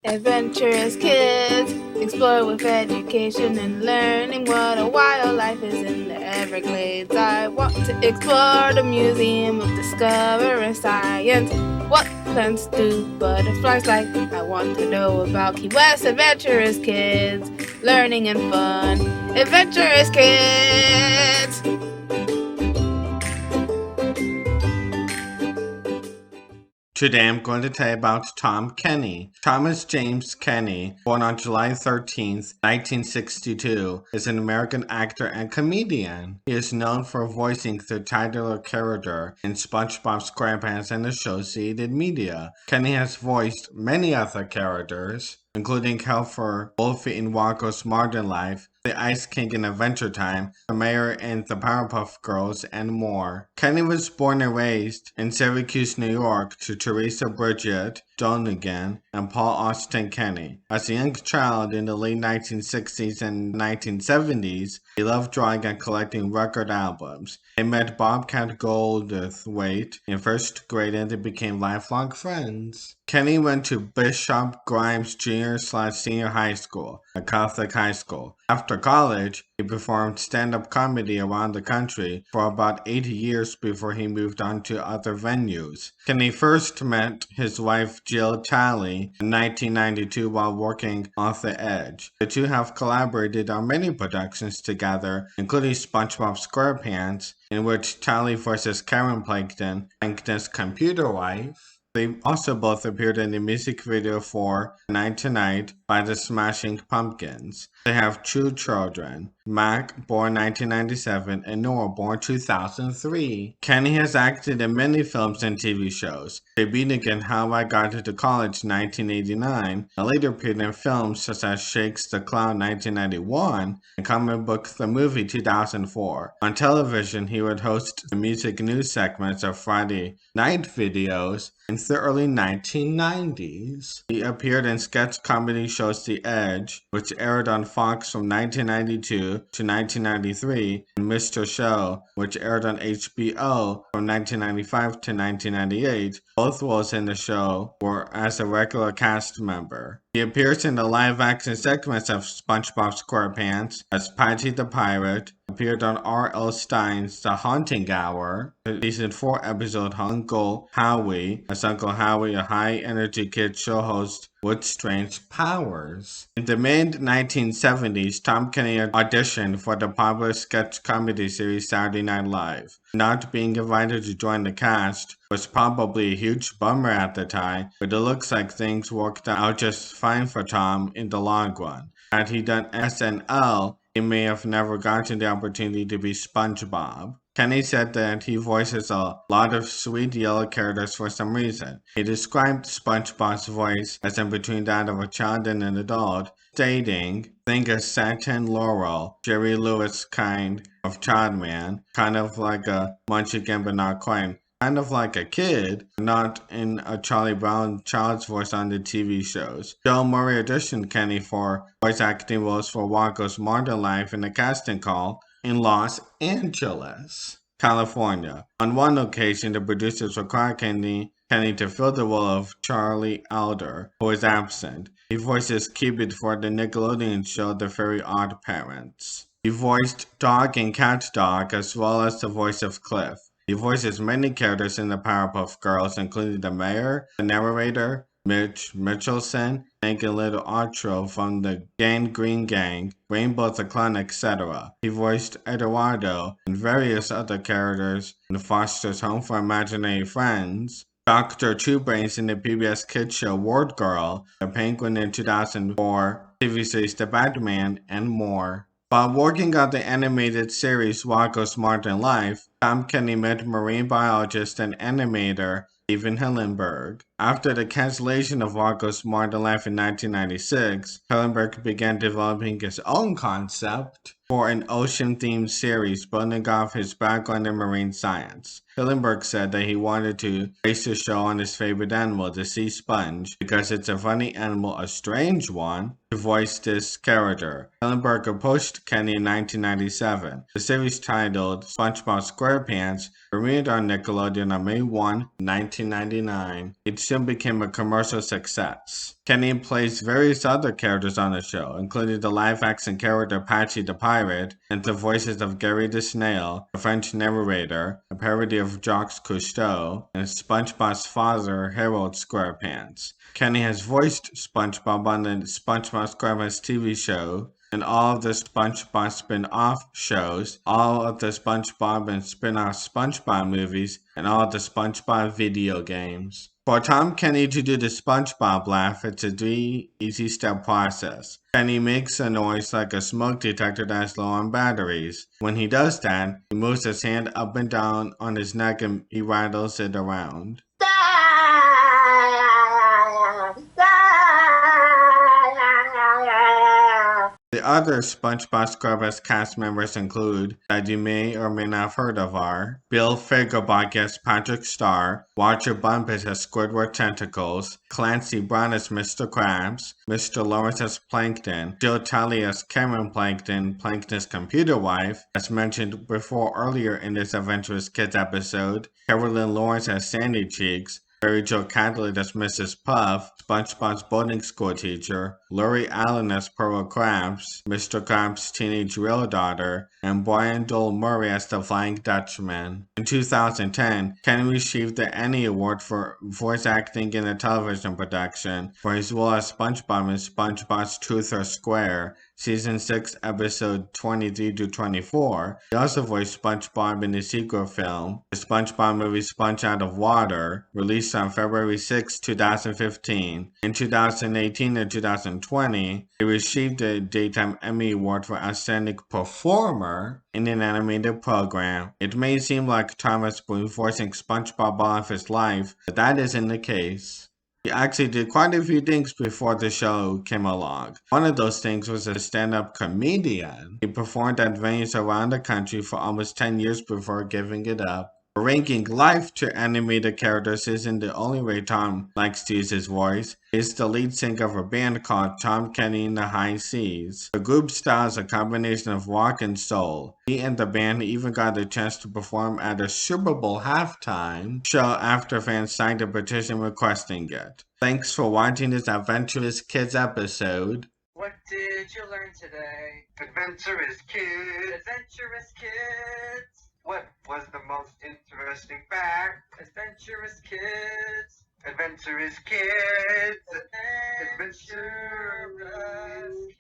Adventurous kids explore with education and learning what a wild life is in the Everglades. I want to explore the Museum of Discovering Science. What plants do butterflies like? I want to know about Key West. Adventurous kids, learning and fun. Adventurous kids! Today I'm going to tell you about Tom Kenny. Thomas James Kenny, born on July 13th, 1962, is an American actor and comedian. He is known for voicing the titular character in SpongeBob SquarePants and Associated Media. Kenny has voiced many other characters, including Helfer, Wolfie in Walko's Modern Life, the Ice King in Adventure Time, the Mayor in the Powerpuff Girls, and more. Kenny was born and raised in Syracuse, New York, to Teresa Bridget Donegan and Paul Austin Kenny. As a young child in the late 1960s and 1970s, he loved drawing and collecting record albums. They met Bobcat Goldthwait in first grade and they became lifelong friends. Kenny went to Bishop Grimes Junior/Senior High School, a Catholic high school. After college, he performed stand-up comedy around the country for about 80 years before he moved on to other venues. Kenny first met his wife Jill Talley in 1992 while working on The Edge. The two have collaborated on many productions together, including SpongeBob SquarePants, in which Talley voices Karen Plankton, Plankton's computer wife. They also both appeared in the music video for Night Tonight by the Smashing Pumpkins. They have two children, Mac, born 1997, and Noah, born 2003. Kenny has acted in many films and TV shows, debuting in How I Got Into College 1989, and later appeared in films such as Shakes the Clown 1991 and Comic Book the Movie 2004. On television, he would host the music news segments of Friday Night Videos in the early 1990s. He appeared in sketch comedy shows The Edge, which aired on Fox from 1992 to 1993, and Mr. Show, which aired on HBO from 1995 to 1998. Both roles in the show were as a regular cast member. He appears in the live-action segments of SpongeBob SquarePants as Patty the Pirate, appeared on R.L. Stein's The Haunting Hour, the season 4 episode Uncle Howie, as Uncle Howie, a high-energy kid show host with strange powers. In the mid-1970s, Tom Kenny auditioned for the popular sketch comedy series Saturday Night Live. Not being invited to join the cast was probably a huge bummer at the time, but it looks like things worked out just fine for Tom in the long run. Had he done SNL, he may have never gotten the opportunity to be SpongeBob. Kenny said that he voices a lot of sweet yellow characters for some reason. He described SpongeBob's voice as in between that of a child and an adult, stating, "Think a satin Laurel, Jerry Lewis kind of child man, kind of like a Munchkin but not quite. Kind of like a kid, not in a Charlie Brown child's voice on the TV shows." Joe Murray auditioned Kenny for voice acting roles for Walko's Modern Life in a casting call in Los Angeles, California. On one occasion, the producers required Kenny to fill the role of Charlie Elder, who is absent. He voices Cupid for the Nickelodeon show The Very Odd Parents. He voiced Dog and Cat Dog as well as the voice of Cliff. He voices many characters in the Powerpuff Girls, including the Mayor, the narrator, Mitch Mitchelson, Hank and Little Artro from the Gang Green Gang, Rainbow the Clown, etc. He voiced Eduardo and various other characters in Foster's Home for Imaginary Friends, Dr. Two Brains in the PBS Kids show Word Girl, The Penguin in 2004, TV series The Batman, and more. While working on the animated series Walko's Modern Life, Tom Kenny met marine biologist and animator Steven Hillenburg. After the cancellation of Walko's Modern Life in 1996, Hillenburg began developing his own concept for an ocean-themed series building off his background in marine science. Hillenburg said that he wanted to base the show on his favorite animal, the sea sponge, because it's a funny animal, a strange one, to voice this character. Hillenburg approached Kenny in 1997. The series, titled SpongeBob SquarePants, premiered on Nickelodeon on May 1, 1999. It soon became a commercial success. Kenny plays various other characters on the show, including the live-action character Patchy the Pirate, and the voices of Gary the Snail, a French narrator, a parody of Jacques Cousteau, and SpongeBob's father, Harold SquarePants. Kenny has voiced SpongeBob on the SpongeBob SquarePants TV show, and all of the SpongeBob spin-off shows, all of the SpongeBob and spin-off SpongeBob movies, and all of the SpongeBob video games. For Tom Kenny to do the SpongeBob laugh, it's a 3 easy-step process. Kenny makes a noise like a smoke detector that's low on batteries. When he does that, he moves his hand up and down on his neck and he rattles it around. The other SpongeBob SquarePants cast members include, that you may or may not have heard of, are Bill Fagerbach as Patrick Star, Roger Bumpus as Squidward Tentacles, Clancy Brown as Mr. Krabs, Mr. Lawrence as Plankton, Jill Talley as Cameron Plankton, Plankton's computer wife, as mentioned before earlier in this Adventurous Kids episode, Carolyn Lawrence as Sandy Cheeks, Mary Jo Catlett as Mrs. Puff, SpongeBob's boarding school teacher, Laurie Allen as Pearl Krabs, Mr. Krabs' teenage real daughter, and Brian Dole Murray as the Flying Dutchman. In 2010, Kenny received the Annie Award for voice acting in a television production for his role as SpongeBob in SpongeBob's Truth or Square, Season 6, Episode 23-24. He also voiced SpongeBob in the sequel film, the SpongeBob movie Sponge Out of Water, released on February 6, 2015. In 2018 and 2020, he received the Daytime Emmy Award for Outstanding Performer in an animated program. It may seem like Tom has been voicing SpongeBob all of his life, but that isn't the case. He actually did quite a few things before the show came along. One of those things was a stand-up comedian. He performed at venues around the country for almost 10 years before giving it up. Bringing life to animated characters isn't the only way Tom likes to use his voice. He's the lead singer of a band called Tom Kenny and the High Seas. The group style is a combination of rock and soul. He and the band even got a chance to perform at a Super Bowl halftime show after fans signed a petition requesting it. Thanks for watching this Adventurous Kids episode. What did you learn today? Adventurous Kids! Adventurous Kids! What was the most interesting fact? Adventurous Kids! Adventurous Kids! Adventurous Kids!